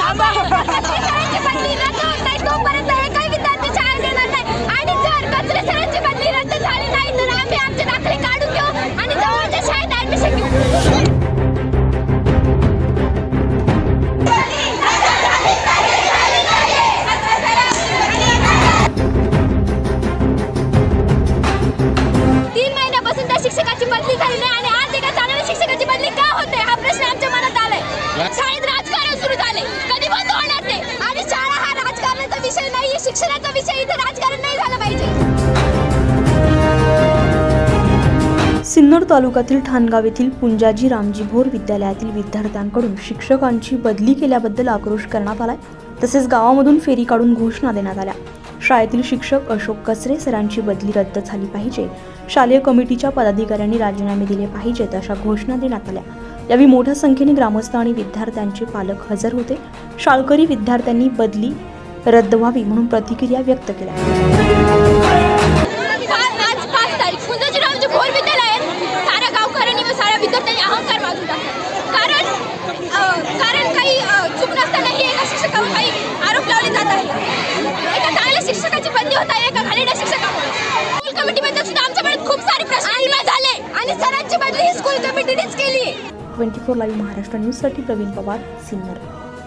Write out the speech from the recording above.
शाळेची बदली रद्द होत नाही तोपर्यंत एकही विद्यार्थी शाळेत येणार नाही आणि जर कचरे सरांची बदली रद्द झाली नाही तर आम्ही आमचे दाखले काढून घेऊ आणि जवळच्या शाळेत ऍडमिशन घेऊ. शिक्षकाची बदली झाली नाही आणि आज एका चांगल्या शिक्षकाची बदली का होते हा प्रश्न आमच्या मनात आलाय. शाळेत राजकारण सुरू झाले, कधी बंद होणार ते आणि शाळा हा राजकारणाचा विषय नाहीये, शिक्षणाचा विषय. इथे राजकारण नाही झालं पाहिजे. सिन्नर तालुक्यातील ठाणगाव येथील पुंजाजी रामजी भोर विद्यालयातील विद्यार्थ्यांकडून शिक्षकांची बदली केल्याबद्दल आक्रोश करण्यात आलाय. तसेच गावामधून फेरी काढून घोषणा देण्यात आल्या. शाळेतील शिक्षक अशोक कचरे सरांची बदली रद्द झाली पाहिजे, शालेय कमिटीच्या पदाधिकाऱ्यांनी राजीनामे दिले पाहिजेत अशा घोषणा देण्यात आल्या. यावेळी मोठ्या संख्येने ग्रामस्थ आणि विद्यार्थ्यांचे पालक हजर होते. शाळकरी विद्यार्थ्यांनी बदली रद्द व्हावी म्हणून प्रतिक्रिया व्यक्त केल्या. आज 5 तारीख पुंजाजी रामजी भोर विद्यालयात साऱ्या गावकऱ्यांनी व साऱ्या विद्यार्थ्यांनी अहंकार मागून टाकला. कारण काही चूक नसतानाही एका शिक्षकावर काही आरोप लावले जात आहे. एका चांगल्या शिक्षकाची बदली होत आहे एका घाणेरड्या शिक्षकामुळे. स्कूल कमिटीबद्दल सुद्धा आमच्याकडे खूप सारे प्रश्न निर्माण झाले आणि सरांची बदली ही स्कूल कमिटीनेच केली. 24 लाईव्ह महाराष्ट्र न्यूजसाठी प्रवीण पवार, सिन्नर.